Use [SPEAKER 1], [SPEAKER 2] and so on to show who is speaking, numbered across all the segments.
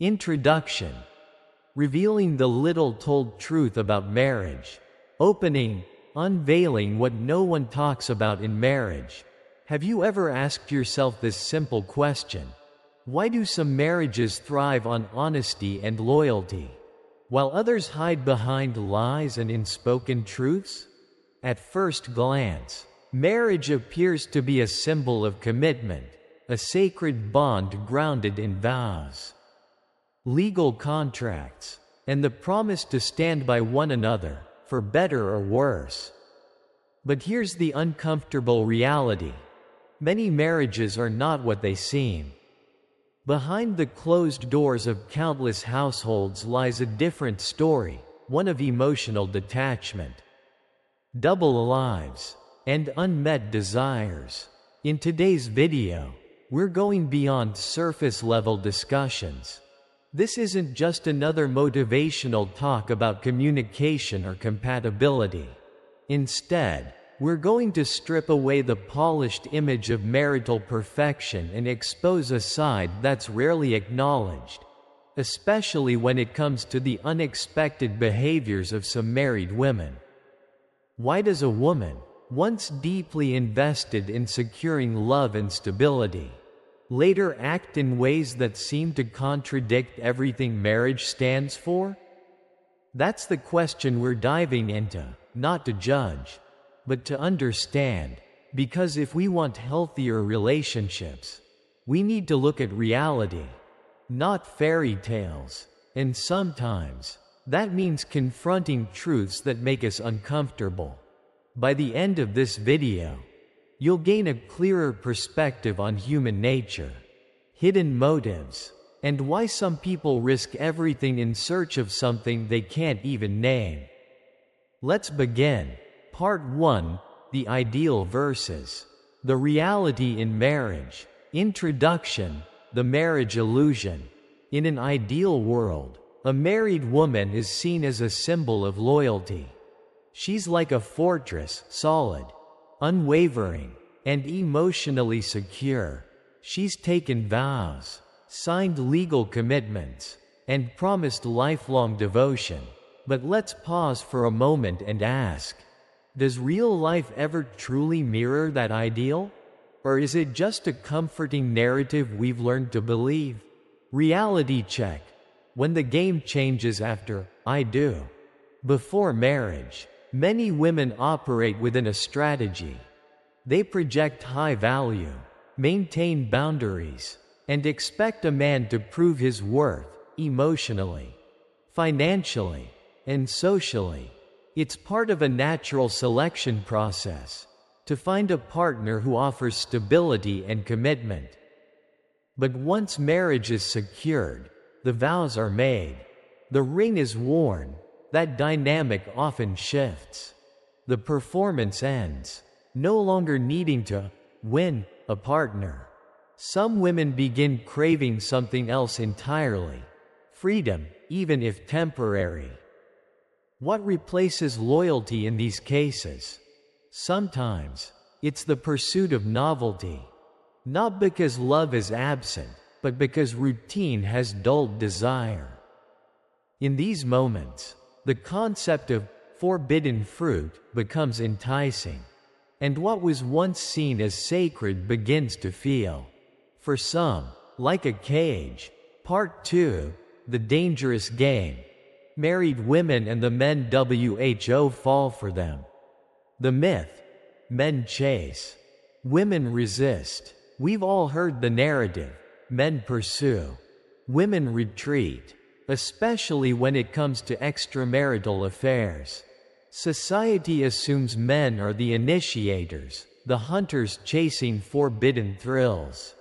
[SPEAKER 1] Introduction. Revealing the little-told truth about marriage. Opening. Unveiling what no one talks about in marriage. Have you ever asked yourself this simple question? Why do some marriages thrive on honesty and loyalty, while others hide behind lies and unspoken truths? At first glance, marriage appears to be a symbol of commitment, a sacred bond grounded in vows, legal contracts, and the promise to stand by one another, for better or worse. But here's the uncomfortable reality. Many marriages are not what they seem. Behind the closed doors of countless households lies a different story, one of emotional detachment, double lives, and unmet desires. In today's video, we're going beyond surface-level discussions. This isn't just another motivational talk about communication or compatibility. Instead, we're going to strip away the polished image of marital perfection and expose a side that's rarely acknowledged, especially when it comes to the unexpected behaviors of some married women. Why does a woman, once deeply invested in securing love and stability, later act in ways that seem to contradict everything marriage stands for? That's the question we're diving into, not to judge, but to understand, because if we want healthier relationships, we need to look at reality, not fairy tales, and sometimes, that means confronting truths that make us uncomfortable. By the end of this video, you'll gain a clearer perspective on human nature, hidden motives, and why some people risk everything in search of something they can't even name. Let's begin. Part 1, The Ideal versus the Reality in Marriage. Introduction, The Marriage Illusion. In an ideal world, a married woman is seen as a symbol of loyalty. She's like a fortress, solid, unwavering, and emotionally secure. She's taken vows, signed legal commitments, and promised lifelong devotion. But let's pause for a moment and ask, does real life ever truly mirror that ideal? Or is it just a comforting narrative we've learned to believe? Reality check. When the game changes after "I do" before marriage, many women operate within a strategy. They project high value, maintain boundaries, and expect a man to prove his worth, emotionally, financially, and socially. It's part of a natural selection process, to find a partner who offers stability and commitment. But once marriage is secured, the vows are made, the ring is worn, that dynamic often shifts. The performance ends, no longer needing to win a partner. Some women begin craving something else entirely, freedom, even if temporary. What replaces loyalty in these cases? Sometimes, it's the pursuit of novelty. Not because love is absent, but because routine has dulled desire. In these moments, the concept of forbidden fruit becomes enticing, and what was once seen as sacred begins to feel, for some, like a cage. Part 2, The Dangerous Game. Married women and the men who fall for them. The myth: men chase, women resist. We've all heard the narrative: men pursue, women retreat, especially when it comes to extramarital affairs. Society assumes men are the initiators, the hunters chasing forbidden thrills.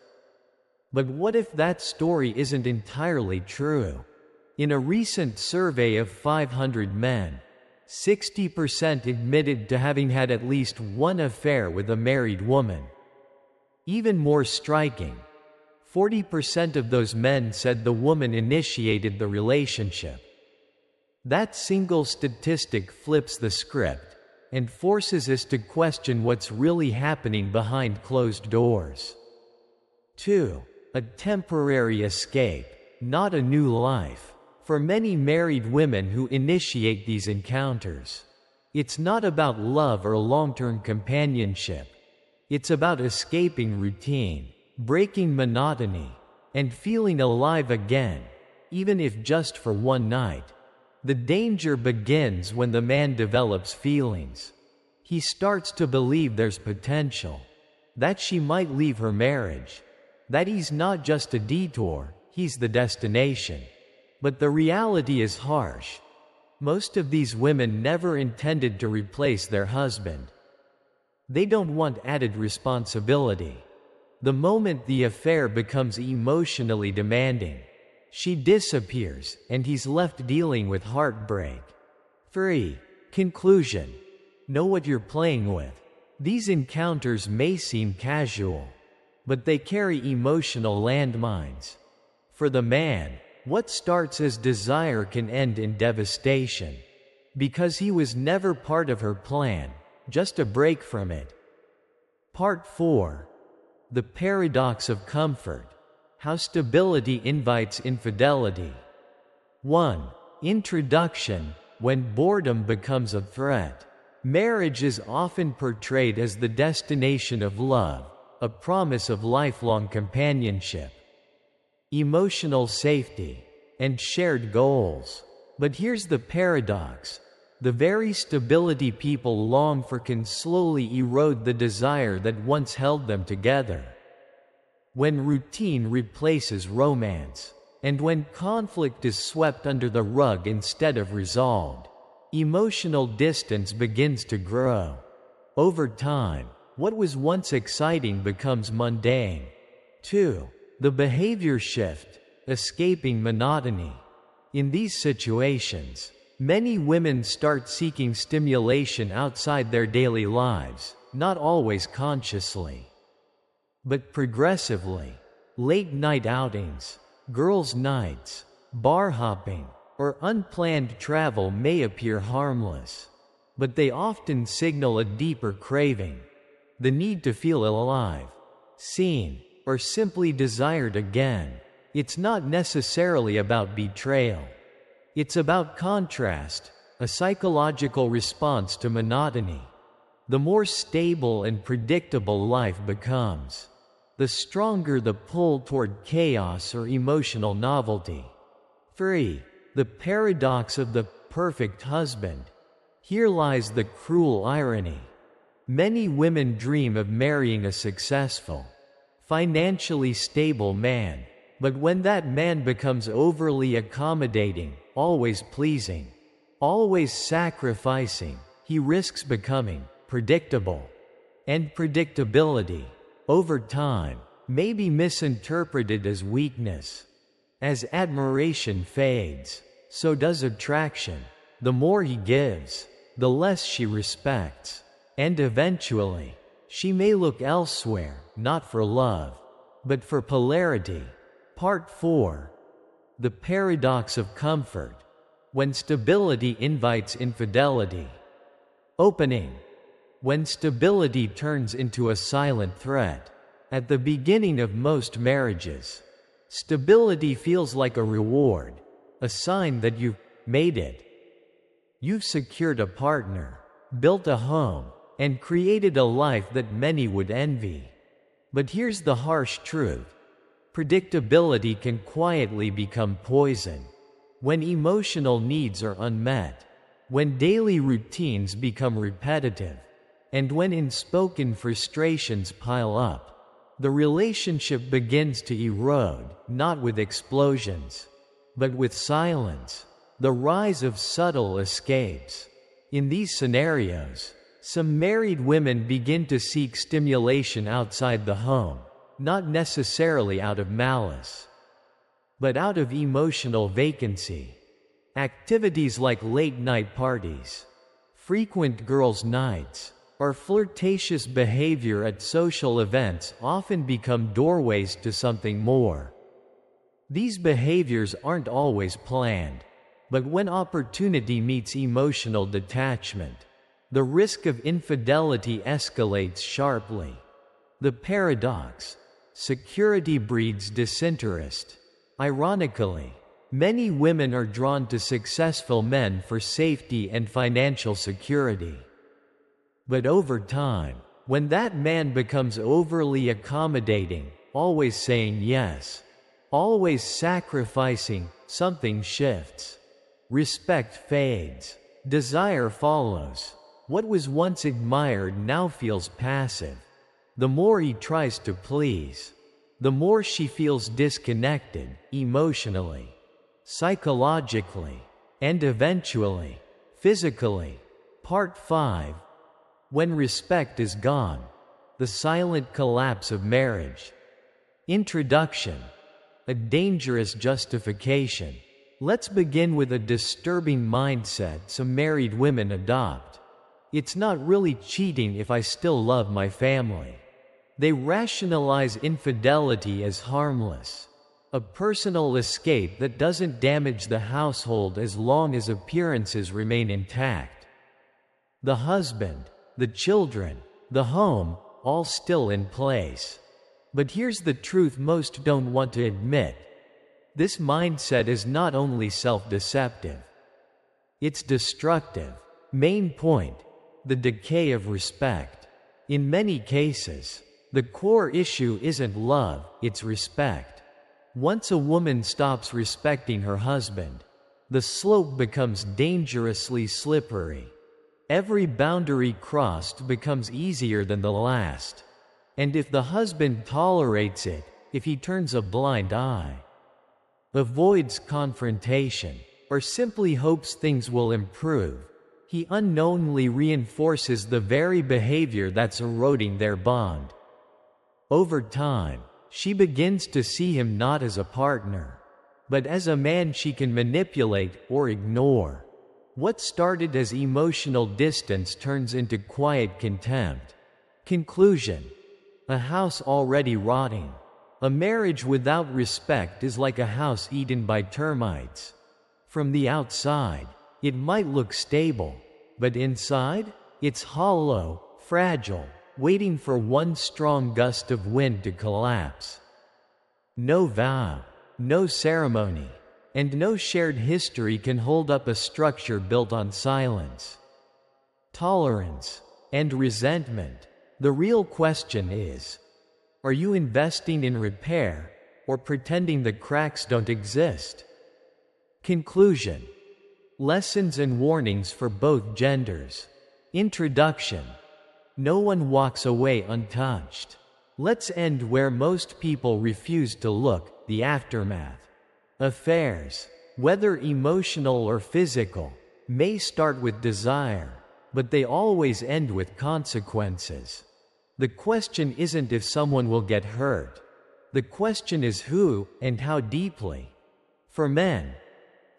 [SPEAKER 1] But what if that story isn't entirely true? In a recent survey of 500 men, 60% admitted to having had at least one affair with a married woman. Even more striking, 40% of those men said the woman initiated the relationship. That single statistic flips the script and forces us to question what's really happening behind closed doors. 2. A temporary escape. not a new life. For many married women who initiate these encounters, it's not about love or long-term companionship. It's about escaping routine, breaking monotony, and feeling alive again, even if just for one night. The danger begins when the man develops feelings. He starts to believe there's potential, that she might leave her marriage, that he's not just a detour, he's the destination. But the reality is harsh. Most of these women never intended to replace their husband. They don't want added responsibility. The moment the affair becomes emotionally demanding, she disappears and he's left dealing with heartbreak. 3. Conclusion. Know what you're playing with. These encounters may seem casual, but they carry emotional landmines. For the man, what starts as desire can end in devastation, because he was never part of her plan, just a break from it. Part 4. The paradox of comfort. How stability invites infidelity. 1. Introduction. When boredom becomes a threat. Marriage is often portrayed as the destination of love, a promise of lifelong companionship, emotional safety, and shared goals. But here's the paradox. The very stability people long for can slowly erode the desire that once held them together. When routine replaces romance, and when conflict is swept under the rug instead of resolved, emotional distance begins to grow. Over time, what was once exciting becomes mundane. 2. The behavior shift, escaping monotony. In these situations, many women start seeking stimulation outside their daily lives, not always consciously, but progressively. Late-night outings, girls' nights, bar hopping, or unplanned travel may appear harmless, but they often signal a deeper craving, the need to feel alive, seen, or simply desired again. It's not necessarily about betrayal. It's about contrast, a psychological response to monotony. The more stable and predictable life becomes, the stronger the pull toward chaos or emotional novelty. 3. The paradox of the perfect husband. Here lies the cruel irony. Many women dream of marrying a successful, financially stable man, but when that man becomes overly accommodating, always pleasing, always sacrificing, he risks becoming predictable. And predictability, over time, may be misinterpreted as weakness. As admiration fades, so does attraction. The more he gives, the less she respects. And eventually, she may look elsewhere, not for love, but for polarity. Part 4. The paradox of comfort. When stability invites infidelity. Opening. When stability turns into a silent threat. At the beginning of most marriages, stability feels like a reward, a sign that you've made it. You've secured a partner, built a home, and created a life that many would envy. But here's the harsh truth. Predictability can quietly become poison. When emotional needs are unmet, when daily routines become repetitive, and when unspoken frustrations pile up, the relationship begins to erode, not with explosions, but with silence, the rise of subtle escapes. In these scenarios, some married women begin to seek stimulation outside the home, not necessarily out of malice, but out of emotional vacancy. Activities like late-night parties, frequent girls' nights, or flirtatious behavior at social events often become doorways to something more. These behaviors aren't always planned, but when opportunity meets emotional detachment, the risk of infidelity escalates sharply. The paradox: security breeds disinterest. Ironically, many women are drawn to successful men for safety and financial security. But over time, when that man becomes overly accommodating, always saying yes, always sacrificing, something shifts. Respect fades. Desire follows. What was once admired now feels passive. The more he tries to please, the more she feels disconnected, emotionally, psychologically, and eventually, physically. Part 5. When respect is gone. The silent collapse of marriage. Introduction. A dangerous justification. Let's begin with a disturbing mindset some married women adopt. It's not really cheating if I still love my family. They rationalize infidelity as harmless, a personal escape that doesn't damage the household as long as appearances remain intact. The husband, the children, the home, all still in place. But here's the truth most don't want to admit. This mindset is not only self-deceptive, it's destructive. Main point: the decay of respect. In many cases, the core issue isn't love, it's respect. Once a woman stops respecting her husband, the slope becomes dangerously slippery. Every boundary crossed becomes easier than the last. And if the husband tolerates it, if he turns a blind eye, avoids confrontation, or simply hopes things will improve, he unknowingly reinforces the very behavior that's eroding their bond. Over time, she begins to see him not as a partner, but as a man she can manipulate or ignore. What started as emotional distance turns into quiet contempt. Conclusion: a house already rotting. A marriage without respect is like a house eaten by termites. From the outside, it might look stable, but inside, it's hollow, fragile, waiting for one strong gust of wind to collapse. No vow, no ceremony, and no shared history can hold up a structure built on silence, tolerance, and resentment. The real question is, are you investing in repair, or pretending the cracks don't exist? Conclusion. Lessons and warnings for both genders. Introduction. No one walks away untouched. Let's end where most people refuse to look: the aftermath. Affairs, whether emotional or physical, may start with desire, but they always end with consequences. The question isn't if someone will get hurt. The question is who and how deeply. For men,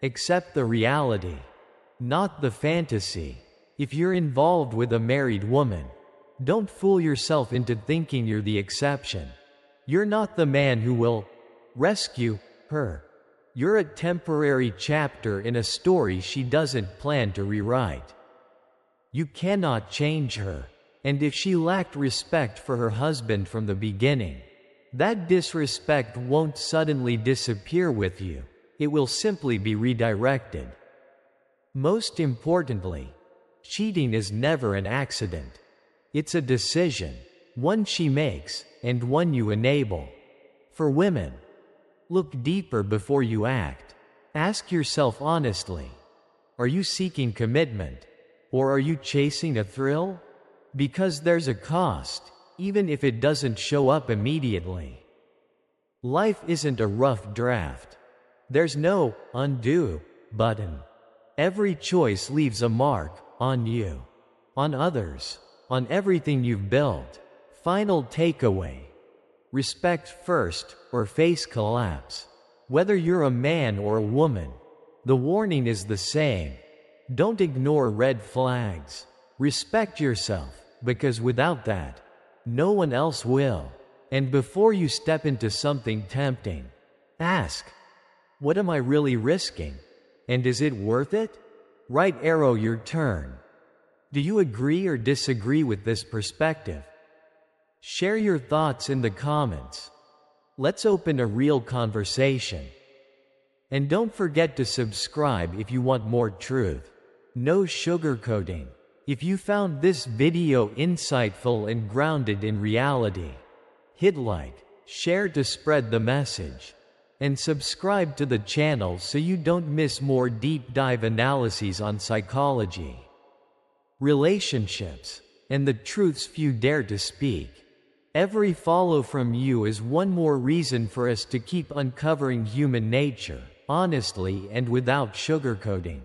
[SPEAKER 1] accept the reality, not the fantasy. If you're involved with a married woman, don't fool yourself into thinking you're the exception. You're not the man who will rescue her. You're a temporary chapter in a story she doesn't plan to rewrite. You cannot change her. And if she lacked respect for her husband from the beginning, that disrespect won't suddenly disappear with you. It will simply be redirected. Most importantly, cheating is never an accident. It's a decision, one she makes, and one you enable. For women, look deeper before you act. Ask yourself honestly, are you seeking commitment, or are you chasing a thrill? Because there's a cost, even if it doesn't show up immediately. Life isn't a rough draft. There's no undo button. Every choice leaves a mark on you, on others, on everything you've built. Final takeaway: respect first, or face collapse. Whether you're a man or a woman, the warning is the same. Don't ignore red flags. Respect yourself, because without that, no one else will. And before you step into something tempting, ask, what am I really risking? And is it worth it? Right arrow your turn. Do you agree or disagree with this perspective? Share your thoughts in the comments. Let's open a real conversation. And don't forget to subscribe if you want more truth. No sugarcoating. If you found this video insightful and grounded in reality, hit like, share to spread the message, and subscribe to the channel so you don't miss more deep dive analyses on psychology, relationships, and the truths few dare to speak. Every follow from you is one more reason for us to keep uncovering human nature, honestly and without sugarcoating.